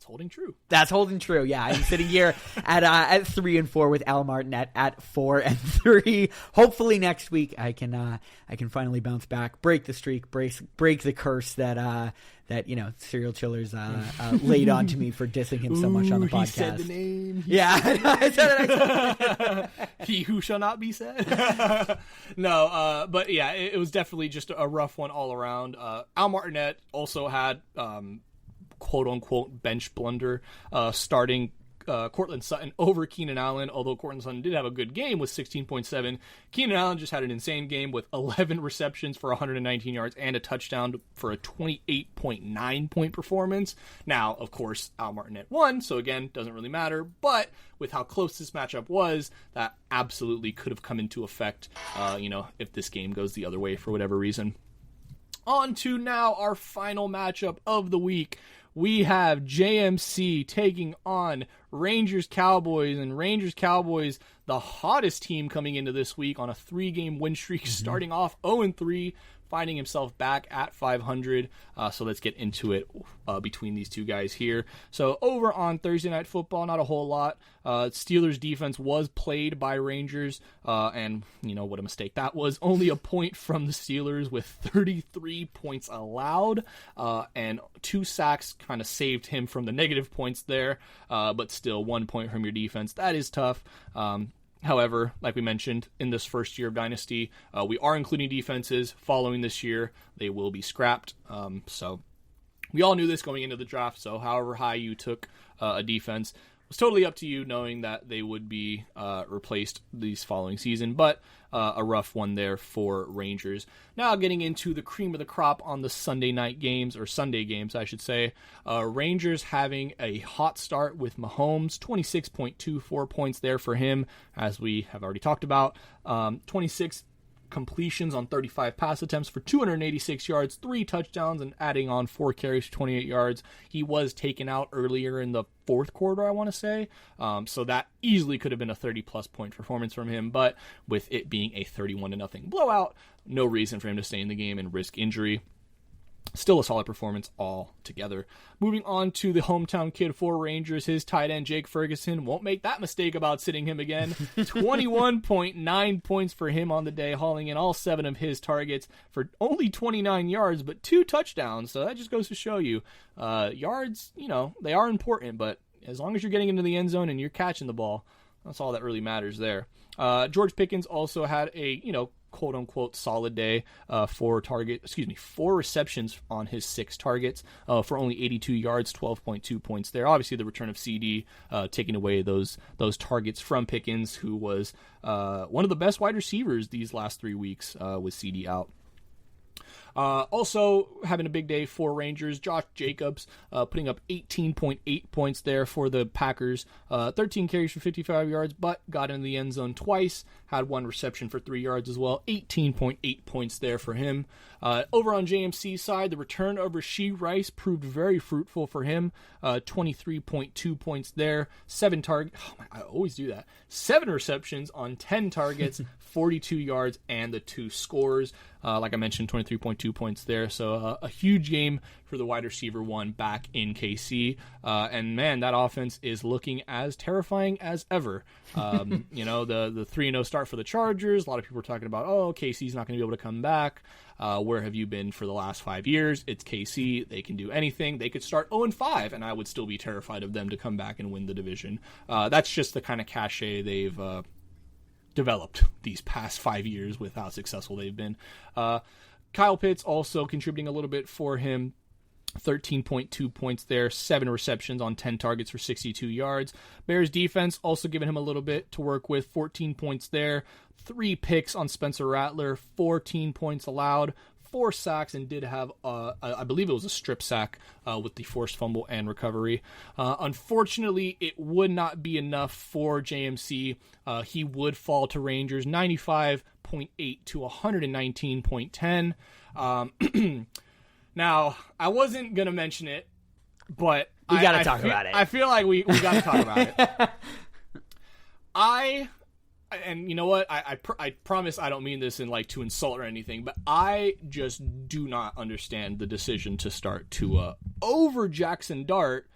holding true. That's holding true. Yeah, I'm sitting here at 3-4 with Al Martinet at 4-3. Hopefully next week I can finally bounce back, break the streak, break the curse that serial chillers laid onto me for dissing him so much on the podcast. He said the name. I said it. He who shall not be said. No, but yeah, it was definitely just a rough one all around. Al Martinet also had quote-unquote bench blunder, starting Cortland Sutton over Keenan Allen, although Cortland Sutton did have a good game with 16.7. Keenan Allen just had an insane game with 11 receptions for 119 yards and a touchdown for a 28.9 point performance. Now, of course, Al Martinet won, so again, doesn't really matter, but with how close this matchup was, that absolutely could have come into effect, if this game goes the other way for whatever reason. On to now our final matchup of the week. We have JMC taking on Rangers Cowboys, and Rangers Cowboys, the hottest team coming into this week on a 3-game win streak, starting off 0-3, finding himself back at 500. So let's get into it between these two guys here. So over on Thursday Night Football, not a whole lot. Steelers defense was played by Rangers, and you know what a mistake that was. Only a point from the Steelers with 33 points allowed, and 2 sacks kind of saved him from the negative points there, but still 1 point from your defense. That is tough. However, like we mentioned, in this first year of Dynasty, we are including defenses. Following this year, they will be scrapped. So we all knew this going into the draft, so however high you took a defense, was totally up to you, knowing that they would be replaced this following season, but a rough one there for Rangers. Now getting into the cream of the crop on the Sunday games, I should say. Rangers having a hot start with Mahomes, 26.24 points there for him, as we have already talked about. 26 completions on 35 pass attempts for 286 yards, 3 touchdowns, and adding on 4 carries for 28 yards. He was taken out earlier in the fourth quarter, I want to say. So that easily could have been a 30-plus point performance from him, but with it being a 31-0 blowout, no reason for him to stay in the game and risk injury. Still a solid performance altogether. Moving on to the hometown kid for Rangers, his tight end Jake Ferguson won't make that mistake about sitting him again. 21.9 points for him on the day, hauling in all 7 of his targets for only 29 yards, but 2 touchdowns. So that just goes to show you, yards, they are important, but as long as you're getting into the end zone and you're catching the ball, that's all that really matters there. George Pickens also had a, quote-unquote solid day, 4 receptions on his 6 targets for only 82 yards, 12.2 points there. Obviously, the return of CD taking away those targets from Pickens, who was one of the best wide receivers these last 3 weeks with CD out. Also having a big day for Rangers, Josh Jacobs putting up 18.8 points there for the Packers. 13 carries for 55 yards, but got into the end zone twice. Had 1 reception for 3 yards as well. 18.8 points there for him. Over on JMC's side, the return of Rashee Rice proved very fruitful for him. 23.2 points there. 7 targets. I always do that. 7 receptions on 10 targets, 42 yards, and the 2 scores. Like I mentioned, 23.2 points there. So a huge game for the wide receiver 1 back in KC. And man, that offense is looking as terrifying as ever. The 3-0 start for the Chargers. A lot of people are talking about, KC's not going to be able to come back. Where have you been for the last 5 years? It's KC. They can do anything. They could start 0-5, and I would still be terrified of them to come back and win the division. That's just the kind of cachet they've developed these past 5 years with how successful they've been. Kyle Pitts also contributing a little bit for him. 13.2 points there, 7 receptions on 10 targets for 62 yards. Bears defense also giving him a little bit to work with, 14 points there, 3 picks on Spencer Rattler, 14 points allowed, 4 sacks, and did have, I believe it was a strip sack with the forced fumble and recovery. Unfortunately, it would not be enough for JMC. He would fall to Rangers, 95.8 to 119.10. Now, I wasn't going to mention it, but we got to talk about it. I feel like we got to talk about it. And you know what? I promise I don't mean this in to insult or anything, but I just do not understand the decision to start Tua over Jackson Dart,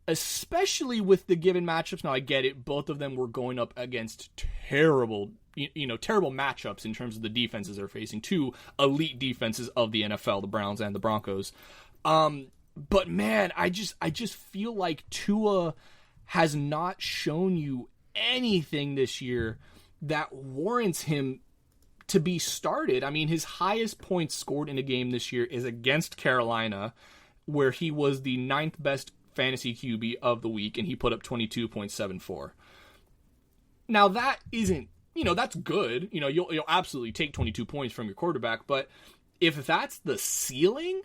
especially with the given matchups. Now, I get it. Both of them were going up against terrible matchups in terms of the defenses they're facing. 2 elite defenses of the NFL, the Browns and the Broncos. But man, I just feel like Tua has not shown you anything this year that warrants him to be started. I mean, his highest points scored in a game this year is against Carolina, where he was the 9th best fantasy QB of the week, and he put up 22.74. Now, that isn't, that's good. You'll absolutely take 22 points from your quarterback, but if that's the ceiling,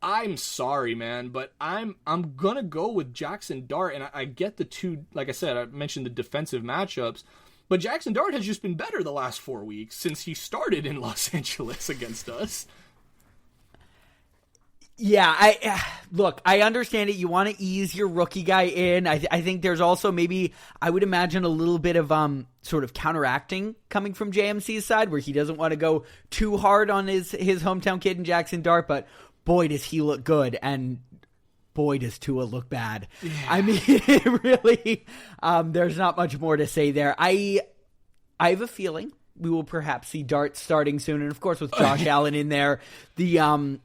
I'm sorry, man, but I'm gonna go with Jackson Dart, and I get the 2. Like I said, I mentioned the defensive matchups, but Jackson Dart has just been better the last 4 weeks since he started in Los Angeles against us. Yeah, Look, I understand it. You want to ease your rookie guy in. I think there's also maybe, I would imagine, a little bit of sort of counteracting coming from JMC's side, where he doesn't want to go too hard on his hometown kid in Jackson Dart, but boy, does he look good, and boy, does Tua look bad. Yeah. I mean, really, there's not much more to say there. I have a feeling we will perhaps see Dart starting soon, and of course with Josh Allen in there, the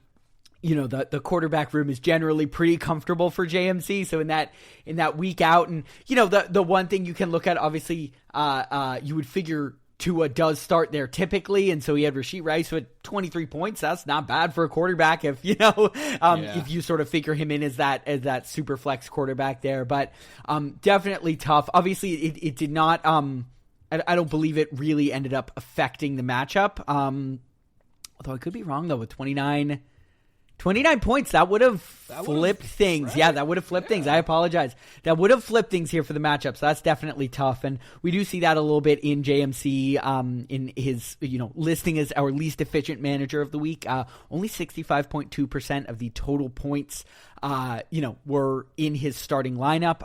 quarterback room is generally pretty comfortable for JMC. So in that week out, and the one thing you can look at, obviously, you would figure Tua does start there typically, and so he had Rashid Rice with 23 points. That's not bad for a quarterback if if you sort of figure him in as that super flex quarterback there. But definitely tough. Obviously, it did not. I don't believe it really ended up affecting the matchup. Although I could be wrong though with 29 points, that would have flipped things. Right? Yeah, that would have flipped things. I apologize. That would have flipped things here for the matchup. So that's definitely tough. And we do see that a little bit in JMC in his, listing as our least efficient manager of the week. Only 65.2% of the total points, were in his starting lineup.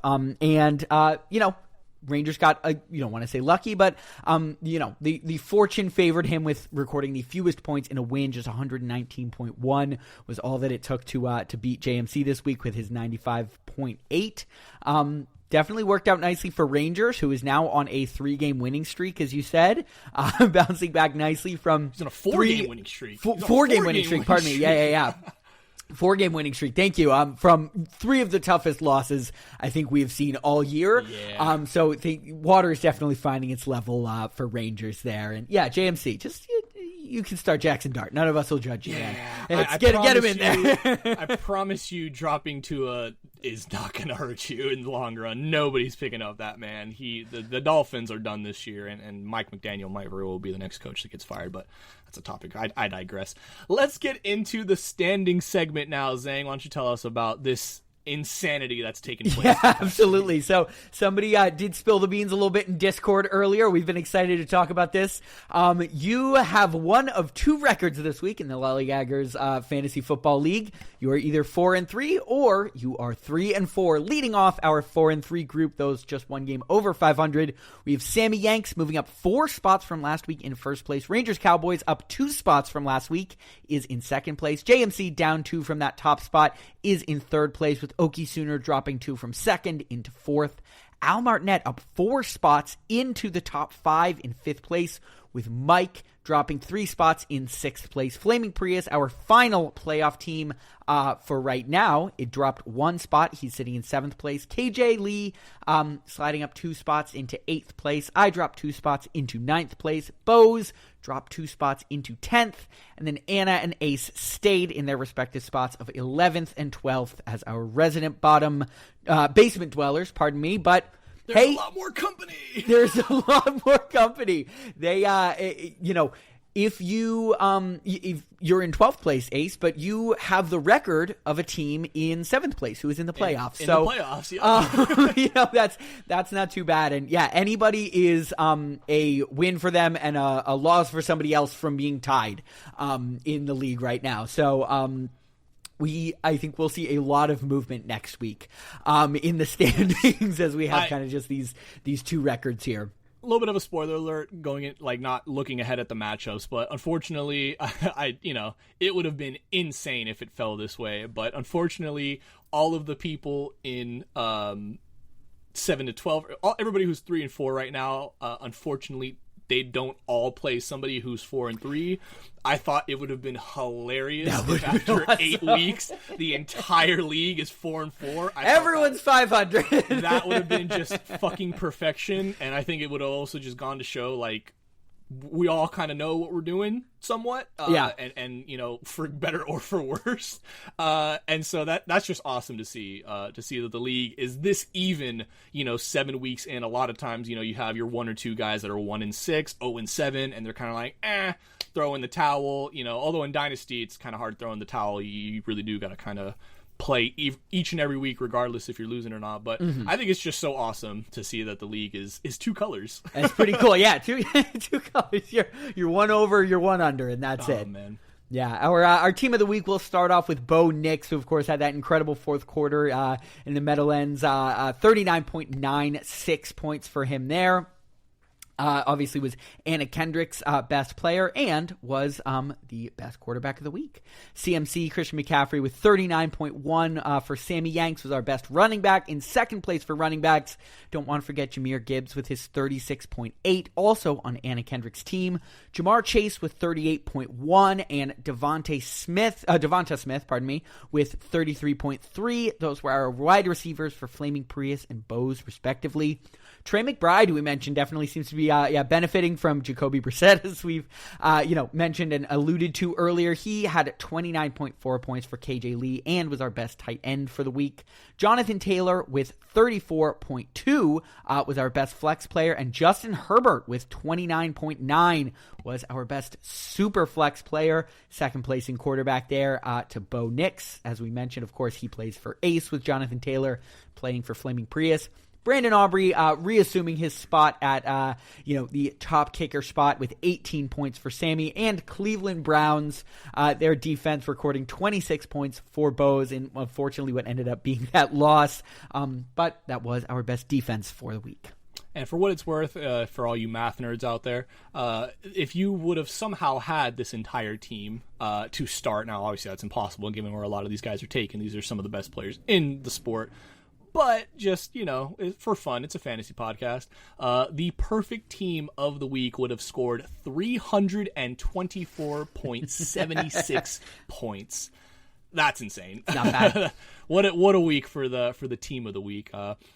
Rangers got, don't want to say lucky, but, the fortune favored him with recording the fewest points in a win. Just 119.1 was all that it took to beat JMC this week with his 95.8. Definitely worked out nicely for Rangers, who is now on a 3-game winning streak, as you said, bouncing back nicely from... He's on a 4-game winning streak. 4-game winning streak, pardon me. Yeah. 4-game winning streak. Thank you. From 3 of the toughest losses I think we have seen all year. Yeah. So water is definitely finding its level for Rangers there. And yeah, JMC, just you can start Jackson Dart. None of us will judge you. Yeah. Get him in there. I promise you, dropping Tua is not going to hurt you in the long run. Nobody's picking up that man. The Dolphins are done this year, and Mike McDaniel might very well be the next coach that gets fired, but that's a topic. I digress. Let's get into the standing segment now. Zang, why don't you tell us about this insanity that's taken place? Yeah, absolutely. So somebody did spill the beans a little bit in Discord earlier. We've been excited to talk about this. You have one of 2 records this week in the Lollygaggers Fantasy Football League. You are either 4-3 or you are 3-4, leading off our 4-3 group. Those just one game over 500. We have Sammy Yanks moving up 4 spots from last week in first place. Rangers Cowboys up 2 spots from last week is in second place. JMC down 2 from that top spot is in third place, with Okie Sooner dropping 2 from second into fourth. Al Martinet up 4 spots into the top 5 in 5th place, with Mike dropping 3 spots in 6th place. Flaming Prius, our final playoff team for right now, it dropped 1 spot. He's sitting in 7th place. KJ Lee sliding up 2 spots into 8th place. I dropped 2 spots into 9th place. Bose dropped 2 spots into 10th. And then Anna and Ace stayed in their respective spots of 11th and 12th as our resident basement dwellers, pardon me, but there's a lot more company. There's a lot more company. They, if you if you're in 12th place, Ace, but you have the record of a team in 7th place who is in the playoffs. In the playoffs, yeah. That's not too bad. And yeah, anybody is a win for them and a loss for somebody else from being tied in the league right now. So I think we'll see a lot of movement next week in the standings as we have kind of just these 2 records here. A little bit of a spoiler alert going in, not looking ahead at the matchups, but unfortunately, it would have been insane if it fell this way. But unfortunately, all of the people in 7 to 12, everybody who's 3-4 right now, unfortunately, they don't all play somebody who's 4-3. I thought it would have been hilarious if after 8 weeks, the entire league is 4-4. Everyone's 500. That would have been just fucking perfection. And I think it would have also just gone to show, we all kind of know what we're doing somewhat. And for better or for worse. And so that's just awesome to see that the league is this even, 7 weeks in. A lot of times, you have your 1 or 2 guys that are 1-6, 0-7, and they're kind of like, throw in the towel, although in Dynasty, it's kind of hard throwing the towel. You really do got to kind of play each and every week, regardless if you're losing or not. But I think it's just so awesome to see that the league is 2 colors. That's pretty cool. Yeah, two colors. You're 1 over, you're 1 under, and that's it. Man. Yeah, our team of the week will start off with Bo Nix, who, of course, had that incredible fourth quarter in the Meadowlands. 39.96 points for him there. Obviously was Anna Kendrick's best player and was the best quarterback of the week. CMC, Christian McCaffrey with 39.1 for Sammy Yanks was our best running back. In second place for running backs, don't want to forget Jahmyr Gibbs with his 36.8, also on Anna Kendrick's team. Jamar Chase with 38.1 and Devonta Smith, with 33.3. Those were our wide receivers for Flaming Prius and Bose, respectively. Trey McBride, who we mentioned, definitely seems to be benefiting from Jacoby Brissett, as we've mentioned and alluded to earlier. He had 29.4 points for KJ Lee and was our best tight end for the week. Jonathan Taylor with 34.2 was our best flex player, and Justin Herbert with 29.9 was our best super flex player. Second place in quarterback there to Bo Nix. As we mentioned, of course, he plays for Ace with Jonathan Taylor playing for Flaming Prius. Brandon Aubrey reassuming his spot at the top kicker spot with 18 points for Sammy, and Cleveland Browns, their defense recording 26 points for Bose in unfortunately what ended up being that loss. But that was our best defense for the week. And for what it's worth, for all you math nerds out there, if you would have somehow had this entire team to start, now obviously that's impossible given where a lot of these guys are taken. These are some of the best players in the sport. But just, for fun, it's a fantasy podcast. The perfect team of the week would have scored 324.76 points. That's insane. Not bad. What a week for the team of the week.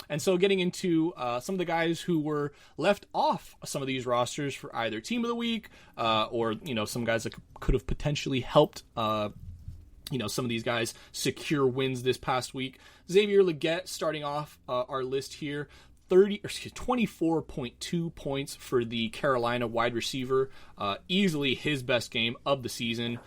And so getting into some of the guys who were left off some of these rosters for either team of the week or some guys that could have potentially helped some of these guys secure wins this past week. Xavier Legette starting off our list here. 24.2 points for the Carolina wide receiver. Easily his best game of the season.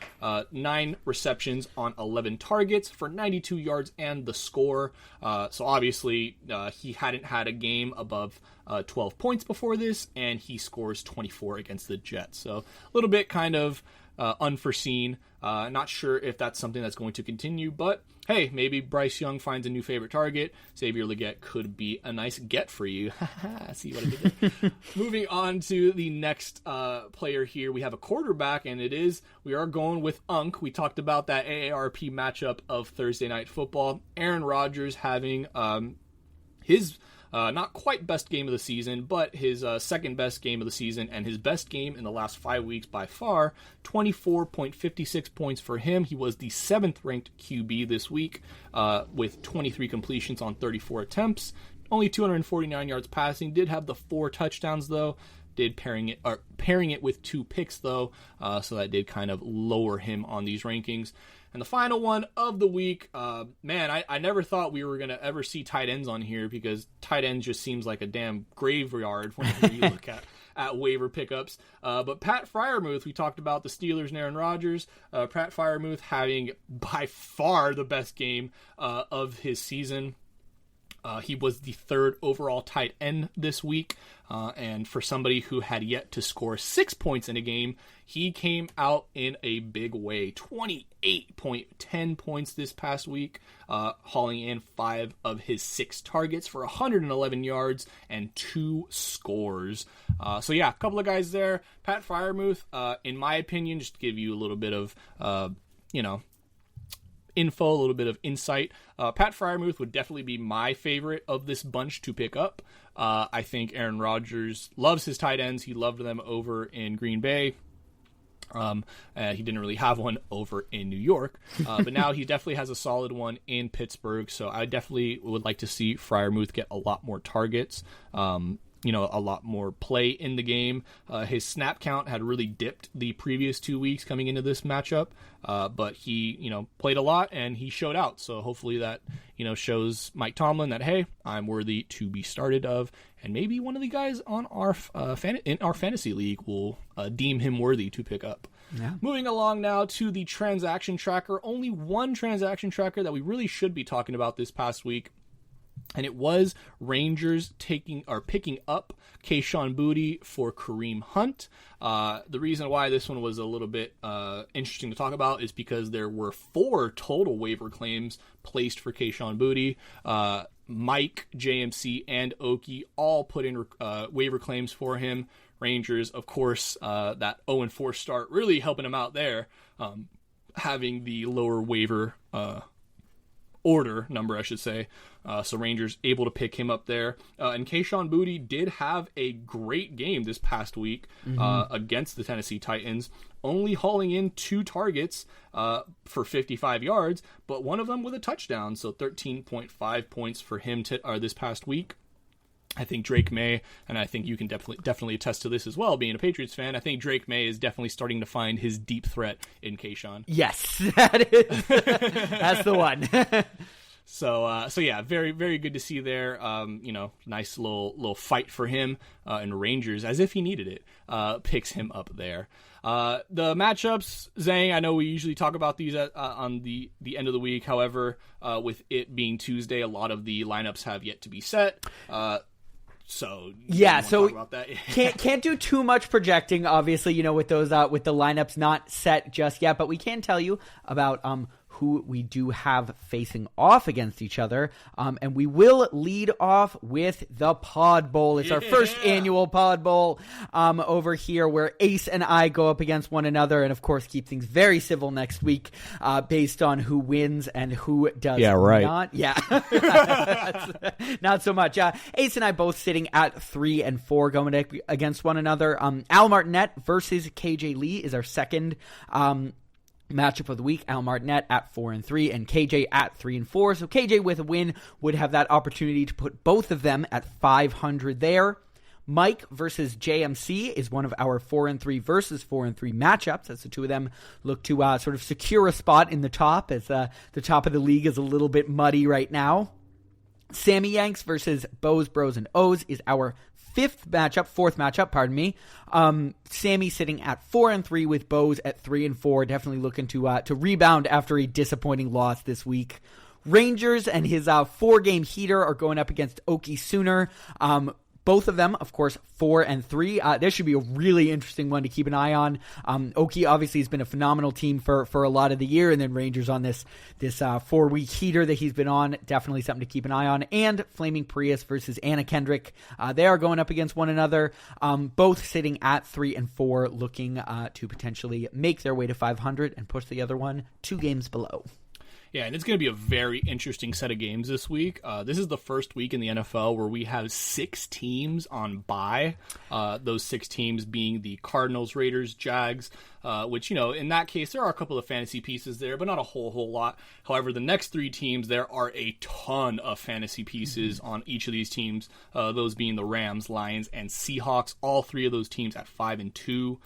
9 receptions on 11 targets for 92 yards and the score. So obviously he hadn't had a game above 12 points before this, and he scores 24 against the Jets. So a little bit kind of unforeseen. Not sure if that's something that's going to continue, but hey, maybe Bryce Young finds a new favorite target. Xavier Legette could be a nice get for you. See what I did there? Moving on to the next player here, we have a quarterback, and we are going with Unk. We talked about that AARP matchup of Thursday Night Football. Aaron Rodgers having his not quite best game of the season, but his second best game of the season and his best game in the last 5 weeks by far. 24.56 points for him. He was the 7th ranked QB this week with 23 completions on 34 attempts. Only 249 yards passing. Did have the 4 touchdowns though. Pairing it with 2 picks though, so that did kind of lower him on these rankings. And the final one of the week, I never thought we were going to ever see tight ends on here because tight ends just seems like a damn graveyard whenever you look at waiver pickups. But Pat Freiermuth, we talked about the Steelers and Aaron Rodgers. Pat Freiermuth having by far the best game of his season. He was the 3rd overall tight end this week, and for somebody who had yet to score 6 points in a game, he came out in a big way. 28.10 points this past week, hauling in 5 of his 6 targets for 111 yards and 2 scores. A couple of guys there. Pat Freiermuth, in my opinion, just to give you a little bit of, info, a little bit of insight. Pat Freiermuth would definitely be my favorite of this bunch to pick up. I think Aaron Rodgers loves his tight ends. He loved them over in Green Bay. He didn't really have one over in New York, but now he definitely has a solid one in Pittsburgh. So I definitely would like to see Freiermuth get a lot more targets. A lot more play in the game. His snap count had really dipped the previous 2 weeks coming into this matchup, but he, played a lot and he showed out. So hopefully that, shows Mike Tomlin that, hey, I'm worthy to be started of, and maybe one of the guys on our in our fantasy league will deem him worthy to pick up. Yeah. Moving along now to the transaction tracker. Only one transaction tracker that we really should be talking about this past week. And it was Rangers picking up Keishon Boutte for Kareem Hunt. The reason why this one was a little bit interesting to talk about is because there were 4 total waiver claims placed for Keishon Boutte. Mike, JMC, and Oki all put in waiver claims for him. Rangers, of course, that 0-4 start really helping him out there, having the lower waiver order number, I should say. So Rangers able to pick him up there. And Keishon Boutte did have a great game this past week against the Tennessee Titans, only hauling in 2 targets for 55 yards, but one of them with a touchdown. So 13.5 points for him this past week. I think Drake May, and I think you can definitely attest to this as well, being a Patriots fan, I think Drake May is definitely starting to find his deep threat in Keishon. Yes, that's the one. So yeah, very, very good to see there. Nice little fight for him, and Rangers, as if he needed it, picks him up there. The matchups, Zang, I know we usually talk about these on the end of the week. However, with it being Tuesday, a lot of the lineups have yet to be set. So can't do too much projecting, obviously, with those with the lineups not set just yet, but we can tell you about who we do have facing off against each other. And we will lead off with the Pod Bowl. It's our first annual Pod Bowl over here, where Ace and I go up against one another, and of course keep things very civil next week based on who wins and who does not. Yeah, not so much. Ace and I both sitting at 3-4 going against one another. Al Martinet versus KJ Lee is our second matchup of the week. Al Martinet at 4-3 and KJ at 3-4. So KJ with a win would have that opportunity to put both of them at 500 there. Mike versus JMC is one of our 4-3 versus 4-3 matchups, as the two of them look to sort of secure a spot in the top, as the top of the league is a little bit muddy right now. Sammy Yanks versus Bows, Bros, and O's is our fourth matchup. Sammy sitting at 4-3 with Bows at 3-4, definitely looking to rebound after a disappointing loss this week. Rangers and his 4-game heater are going up against Oki Sooner. Both of them, of course, 4-3. This should be a really interesting one to keep an eye on. Oki obviously has been a phenomenal team for a lot of the year, and then Rangers on this 4-week heater that he's been on, definitely something to keep an eye on. And Flaming Prius versus Anna Kendrick. They are going up against one another, both sitting at 3-4, looking to potentially make their way to 500 and push the other one 2 games below. Yeah, and it's going to be a very interesting set of games this week. This is the first week in the NFL where we have 6 teams on bye. Those 6 teams being the Cardinals, Raiders, Jags, which, in that case, there are a couple of fantasy pieces there, but not a whole lot. However, the next 3 teams, there are a ton of fantasy pieces on each of these teams, those being the Rams, Lions, and Seahawks, all 3 of those teams at 5-2.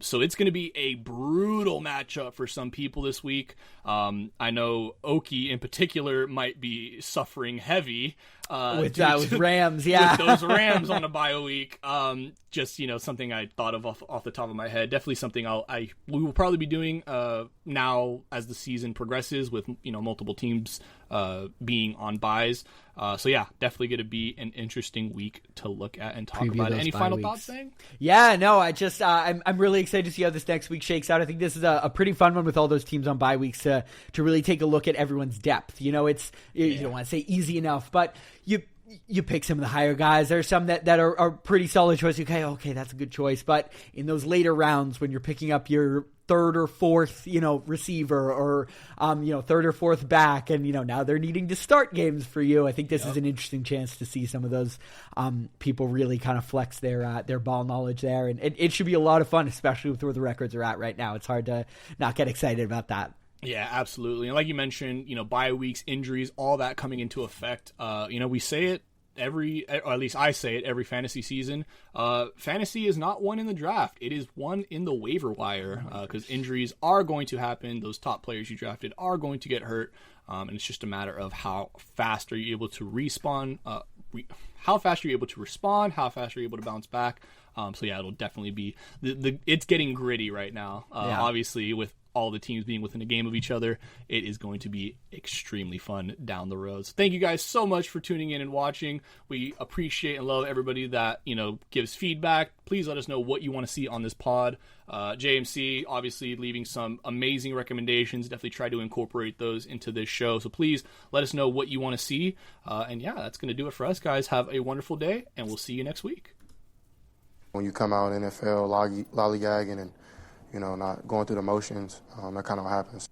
So it's going to be a brutal matchup for some people this week. I know Oki in particular might be suffering heavy with those Rams, with those Rams on a bye week. Just something I thought of off the top of my head. Definitely something we will probably be doing now as the season progresses, with multiple teams being on buys. So yeah, definitely going to be an interesting week to look at and talk about. Any final thoughts, Zang? Yeah, no, I just I'm really excited to see how this next week shakes out. I think this is a pretty fun one with all those teams on bye weeks to really take a look at everyone's depth. You don't want to say easy enough, but you pick some of the higher guys. There's some that are pretty solid choice. Okay, that's a good choice. But in those later rounds, when you're picking up your third or fourth, receiver, or third or fourth back, and now they're needing to start games for you, I think this is an interesting chance to see some of those people really kind of flex their ball knowledge there, and it should be a lot of fun, especially with where the records are at right now. It's hard to not get excited about that. Yeah, absolutely. And like you mentioned, bye weeks, injuries, all that coming into effect. We say it or at least I say it every fantasy season. Fantasy is not won in the draft. It is won in the waiver wire, because injuries are going to happen. Those top players you drafted are going to get hurt. And it's just a matter of how fast are you able to respawn, how fast are you able to respond, how fast are you able to bounce back. So yeah, it'll definitely be it's getting gritty right now. Obviously with all the teams being within a game of each other. It is going to be extremely fun down the road. So thank you guys so much for tuning in and watching. We appreciate and love everybody that, gives feedback. Please let us know what you want to see on this pod. JMC obviously leaving some amazing recommendations. Definitely try to incorporate those into this show. So please let us know what you want to see. And yeah, that's going to do it for us, guys. Have a wonderful day, and we'll see you next week. When you come out NFL lollygagging and, not going through the motions, that kind of happens.